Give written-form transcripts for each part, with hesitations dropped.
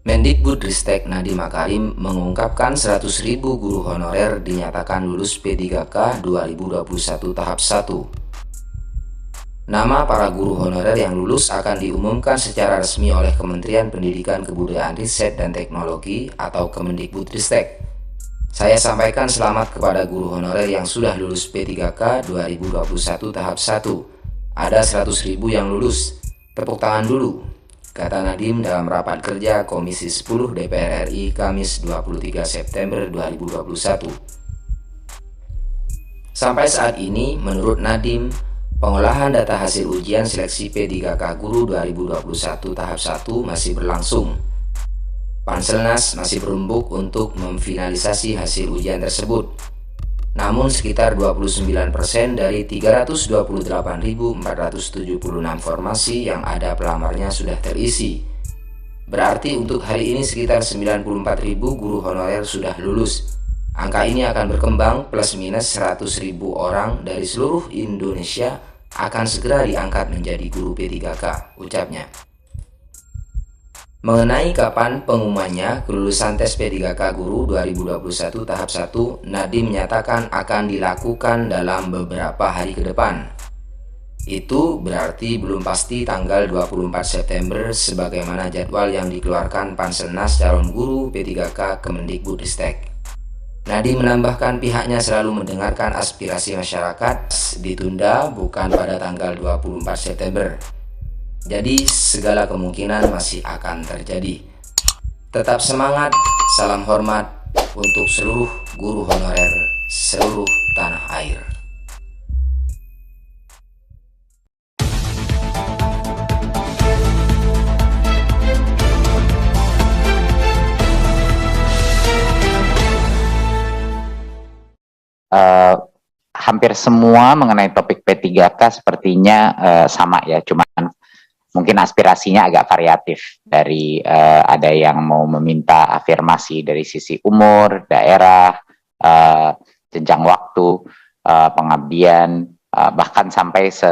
Mendikbudristek Nadiem Makarim mengungkapkan 100.000 guru honorer dinyatakan lulus P3K 2021 tahap 1. Nama para guru honorer yang lulus akan diumumkan secara resmi oleh Kementerian Pendidikan Kebudayaan Riset dan Teknologi atau Kemendikbudristek. Saya sampaikan selamat kepada guru honorer yang sudah lulus P3K 2021 tahap 1. Ada 100.000 yang lulus. Tepuk tangan dulu, kata Nadiem dalam rapat kerja Komisi 10 DPR RI Kamis 23 September 2021. Sampai saat ini, menurut Nadiem, pengolahan data hasil ujian seleksi P3K Guru 2021 tahap 1 masih berlangsung. Panselnas masih berembuk untuk memfinalisasi hasil ujian tersebut. Namun sekitar 29% dari 328.476 formasi yang ada pelamarnya sudah terisi. Berarti untuk hari ini sekitar 94.000 guru honorer sudah lulus. Angka ini akan berkembang plus minus 100.000 orang dari seluruh Indonesia akan segera diangkat menjadi guru P3K, ucapnya. Mengenai kapan pengumumannya kelulusan tes P3K Guru 2021 tahap 1, Nadiem menyatakan akan dilakukan dalam beberapa hari ke depan. Itu berarti belum pasti tanggal 24 September sebagaimana jadwal yang dikeluarkan Panselnas calon guru P3K Kemendikbudristek. Nadiem menambahkan pihaknya selalu mendengarkan aspirasi masyarakat, ditunda bukan pada tanggal 24 September. Jadi segala kemungkinan masih akan terjadi. Tetap semangat, salam hormat untuk seluruh guru honorer seluruh tanah air. Hampir semua mengenai topik P3K sepertinya sama ya, cuman mungkin aspirasinya agak variatif dari ada yang mau meminta afirmasi dari sisi umur, daerah, jenjang waktu, pengabdian, bahkan sampai se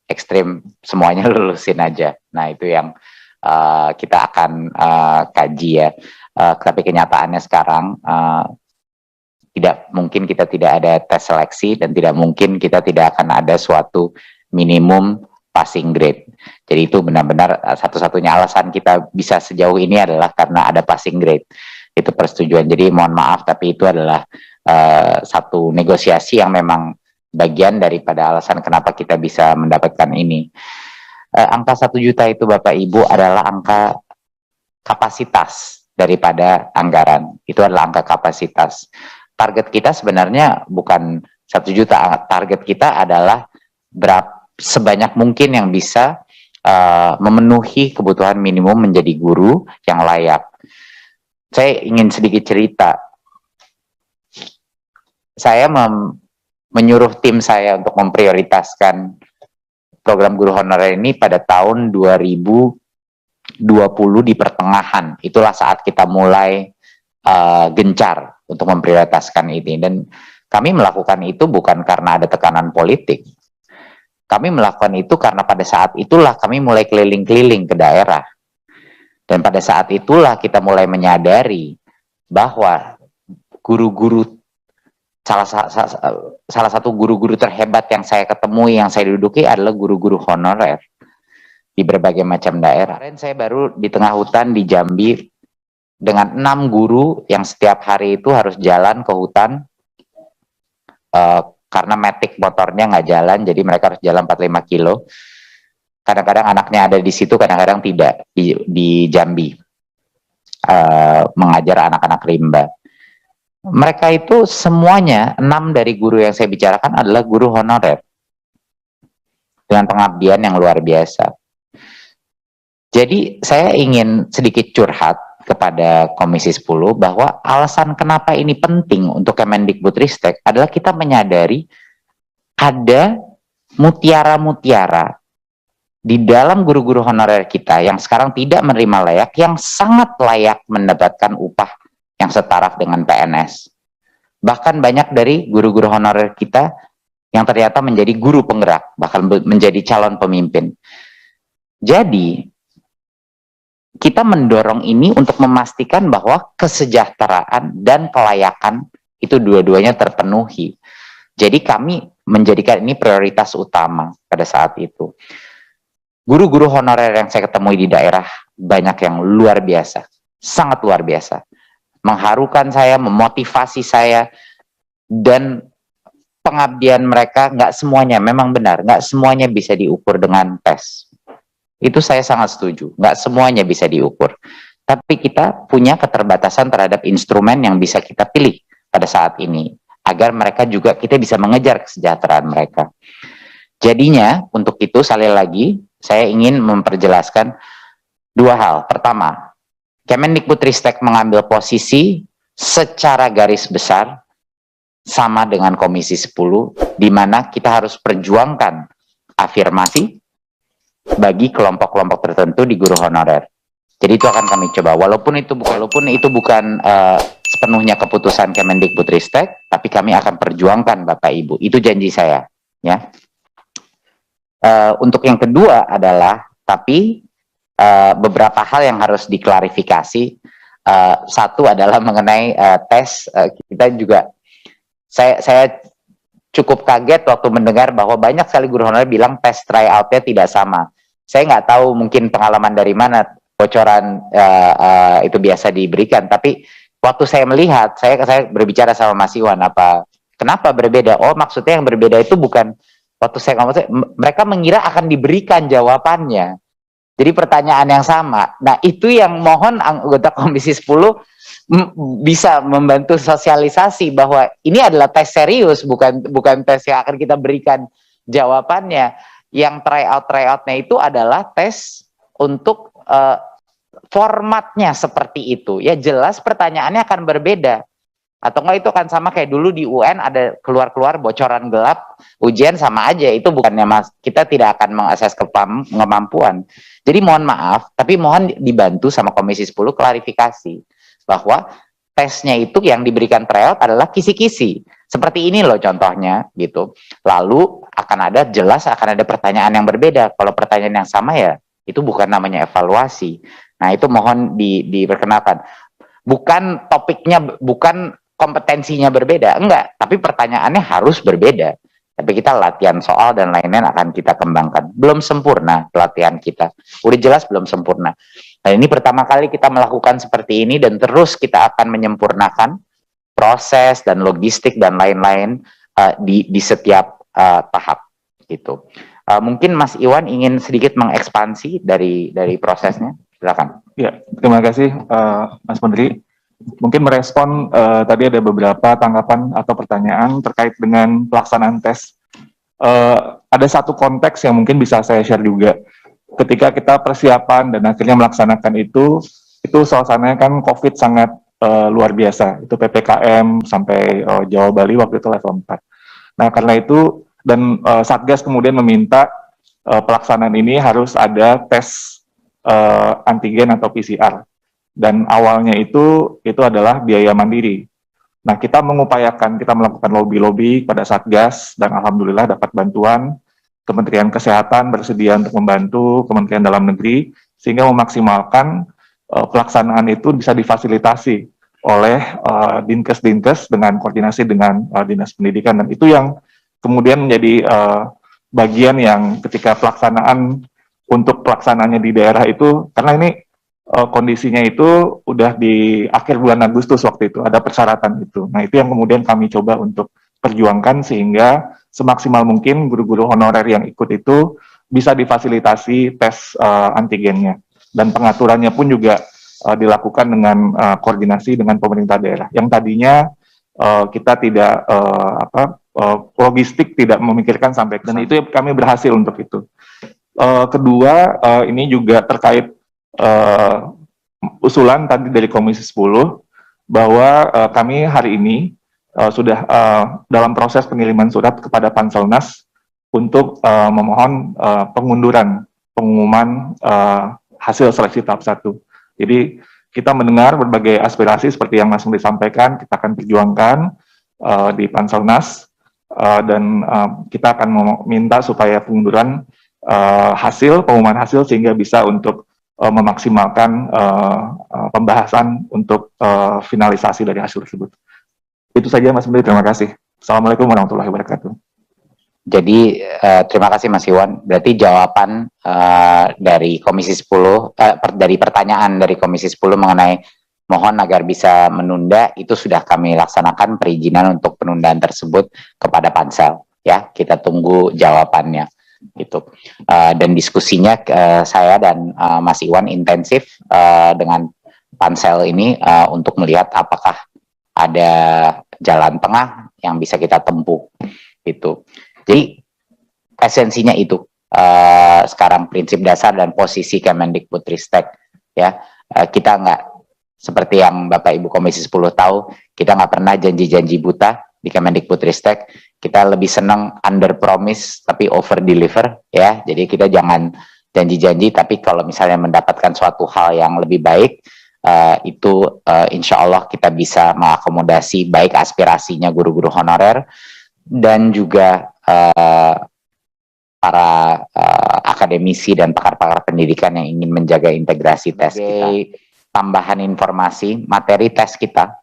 ekstrim semuanya lulusin aja. Nah itu yang kita akan kaji ya. Tapi kenyataannya sekarang tidak mungkin kita tidak ada tes seleksi dan tidak mungkin kita tidak akan ada suatu minimum passing grade. Jadi itu benar-benar satu-satunya alasan kita bisa sejauh ini adalah karena ada passing grade. Itu persetujuan. Jadi mohon maaf tapi itu adalah satu negosiasi yang memang bagian daripada alasan kenapa kita bisa mendapatkan ini. Angka 1 juta itu Bapak Ibu adalah angka kapasitas daripada anggaran. Itu adalah angka kapasitas. Target kita sebenarnya bukan 1 juta. Target kita adalah sebanyak mungkin yang bisa memenuhi kebutuhan minimum menjadi guru yang layak. Saya ingin sedikit cerita. Saya menyuruh tim saya untuk memprioritaskan program guru honorer ini pada tahun 2020 di pertengahan. Itulah saat kita mulai gencar untuk memprioritaskan ini. Dan kami melakukan itu bukan karena ada tekanan politik. Kami melakukan itu karena pada saat itulah kami mulai keliling-keliling ke daerah. Dan pada saat itulah kita mulai menyadari bahwa guru-guru, salah satu guru-guru terhebat yang saya ketemui, yang saya duduki adalah guru-guru honorer di berbagai macam daerah. Kemarin saya baru di tengah hutan di Jambi dengan 6 guru yang setiap hari itu harus jalan ke hutan karena matic motornya nggak jalan, jadi mereka harus jalan 45 kilo. Kadang-kadang anaknya ada di situ, kadang-kadang tidak di Jambi, mengajar anak-anak rimba. Mereka itu semuanya, 6 dari guru yang saya bicarakan adalah guru honorer dengan pengabdian yang luar biasa. Jadi saya ingin sedikit curhat kepada Komisi 10 bahwa alasan kenapa ini penting untuk Kemendikbudristek adalah kita menyadari ada mutiara-mutiara di dalam guru-guru honorer kita yang sekarang tidak menerima layak, yang sangat layak mendapatkan upah yang setara dengan PNS. Bahkan banyak dari guru-guru honorer kita yang ternyata menjadi guru penggerak, bahkan menjadi calon pemimpin. Jadi kita mendorong ini untuk memastikan bahwa kesejahteraan dan kelayakan itu dua-duanya terpenuhi. Jadi kami menjadikan ini prioritas utama pada saat itu. Guru-guru honorer yang saya ketemu di daerah banyak yang luar biasa, sangat luar biasa. Mengharukan saya, memotivasi saya, dan pengabdian mereka nggak semuanya, memang benar, nggak semuanya bisa diukur dengan tes. Itu saya sangat setuju, nggak semuanya bisa diukur. Tapi kita punya keterbatasan terhadap instrumen yang bisa kita pilih pada saat ini, agar mereka juga, kita bisa mengejar kesejahteraan mereka. Jadinya, untuk itu sekali lagi, saya ingin memperjelaskan dua hal. Pertama, Kemendikbudristek mengambil posisi secara garis besar sama dengan Komisi 10, di mana kita harus perjuangkan afirmasi bagi kelompok-kelompok tertentu di guru honorer. Jadi itu akan kami coba. Walaupun itu bukan sepenuhnya keputusan Kemendikbudristek, tapi kami akan perjuangkan Bapak Ibu. Itu janji saya. Ya. Untuk yang kedua adalah, tapi beberapa hal yang harus diklarifikasi. Satu adalah mengenai tes. Kita juga, saya cukup kaget waktu mendengar bahwa banyak sekali guru honorer bilang tes tryout-nya tidak sama. Saya nggak tahu, mungkin pengalaman dari mana bocoran itu biasa diberikan. Tapi waktu saya melihat, saya berbicara sama Mas Iwan, kenapa berbeda? Oh, maksudnya yang berbeda itu bukan, waktu saya ngomong, mereka mengira akan diberikan jawabannya. Jadi pertanyaan yang sama. Nah, itu yang mohon anggota Komisi 10 bisa membantu sosialisasi bahwa ini adalah tes serius, bukan tes yang akan kita berikan jawabannya. Yang tryout-tryoutnya itu adalah tes untuk formatnya seperti itu. Ya jelas pertanyaannya akan berbeda. Atau enggak itu akan sama kayak dulu di UN ada keluar-keluar bocoran gelap, ujian sama aja. Itu bukannya kita tidak akan mengakses kemampuan. Jadi mohon maaf, tapi mohon dibantu sama Komisi 10 klarifikasi bahwa tesnya itu yang diberikan tryout adalah kisi-kisi. Seperti ini loh contohnya gitu. Lalu akan ada pertanyaan yang berbeda. Kalau pertanyaan yang sama ya itu bukan namanya evaluasi. Nah, itu mohon diperkenalkan. Bukan topiknya, bukan kompetensinya berbeda, enggak, tapi pertanyaannya harus berbeda. Tapi kita latihan soal dan lain-lain akan kita kembangkan. Belum sempurna pelatihan kita, udah jelas belum sempurna. Nah, ini pertama kali kita melakukan seperti ini dan terus kita akan menyempurnakan proses dan logistik dan lain-lain di setiap tahap gitu. Mungkin Mas Iwan ingin sedikit mengekspansi dari prosesnya, silakan. Ya, terima kasih Mas Menteri. Mungkin merespon tadi ada beberapa tanggapan atau pertanyaan terkait dengan pelaksanaan tes. Ada satu konteks yang mungkin bisa saya share juga. Ketika kita persiapan dan akhirnya melaksanakan itu suasananya kan COVID sangat luar biasa. Itu PPKM sampai Jawa Bali waktu itu level 4. Nah, karena itu dan Satgas kemudian meminta pelaksanaan ini harus ada tes antigen atau PCR. Dan awalnya itu adalah biaya mandiri. Nah, kita melakukan lobby-lobby pada Satgas, dan alhamdulillah dapat bantuan. Kementerian Kesehatan bersedia untuk membantu Kementerian Dalam Negeri, sehingga memaksimalkan pelaksanaan itu bisa difasilitasi oleh Dinkes dengan koordinasi dengan Dinas Pendidikan. Dan itu yang kemudian menjadi bagian yang ketika untuk pelaksanaannya di daerah itu, karena ini kondisinya itu udah di akhir bulan Agustus waktu itu, ada persyaratan itu. Nah, itu yang kemudian kami coba untuk perjuangkan sehingga semaksimal mungkin guru-guru honorer yang ikut itu bisa difasilitasi tes antigennya. Dan pengaturannya pun juga dilakukan dengan koordinasi dengan pemerintah daerah. Yang tadinya kita tidak, logistik tidak memikirkan sampai ke sana. Dan itu kami berhasil untuk itu. Kedua, ini juga terkait usulan tadi dari Komisi 10 bahwa kami hari ini sudah dalam proses pengiriman surat kepada Panselnas untuk memohon pengunduran pengumuman hasil seleksi tahap 1. Jadi kita mendengar berbagai aspirasi seperti yang Mas Menteri sampaikan, kita akan perjuangkan di Panselnas dan kita akan meminta supaya pengunduran pengumuman hasil sehingga bisa untuk memaksimalkan pembahasan untuk finalisasi dari hasil tersebut. Itu saja Mas Menteri, terima kasih. Assalamualaikum warahmatullahi wabarakatuh. Jadi terima kasih Mas Iwan. Berarti jawaban dari Komisi 10 dari pertanyaan dari Komisi 10 mengenai mohon agar bisa menunda itu sudah kami laksanakan perizinan untuk penundaan tersebut kepada Pansel. Ya, kita tunggu jawabannya. Gitu. Dan diskusinya saya dan Mas Iwan intensif dengan Pansel ini untuk melihat apakah ada jalan tengah yang bisa kita tempuh. Gitu. Jadi esensinya itu sekarang prinsip dasar dan posisi Kemendikbudristek ya, kita nggak seperti yang Bapak Ibu Komisi 10 tahu, kita nggak pernah janji-janji buta di Kemendikbudristek. Kita lebih senang under promise tapi over deliver ya. Jadi kita jangan janji-janji tapi kalau misalnya mendapatkan suatu hal yang lebih baik itu insya Allah kita bisa mengakomodasi baik aspirasinya guru-guru honorer dan juga para akademisi dan pakar-pakar pendidikan yang ingin menjaga integrasi tes kita. Tambahan informasi, materi tes kita,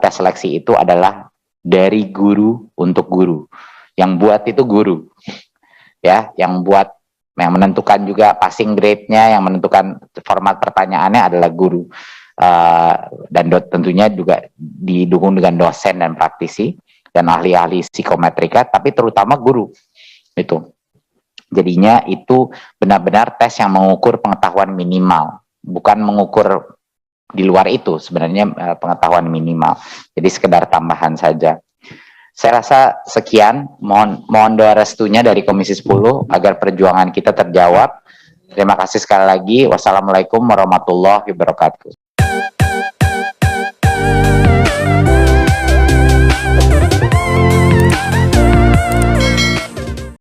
tes seleksi itu adalah dari guru untuk guru. Yang buat itu guru, ya, yang menentukan juga passing grade-nya, yang menentukan format pertanyaannya adalah guru. Dan tentunya juga didukung dengan dosen dan praktisi dan ahli-ahli psikometrika, tapi terutama guru itu. Jadinya itu benar-benar tes yang mengukur pengetahuan minimal, bukan mengukur di luar itu sebenarnya pengetahuan minimal. Jadi sekedar tambahan saja. Saya rasa sekian, mohon doa restunya dari Komisi 10 agar perjuangan kita terjawab. Terima kasih sekali lagi. Wassalamualaikum warahmatullahi wabarakatuh.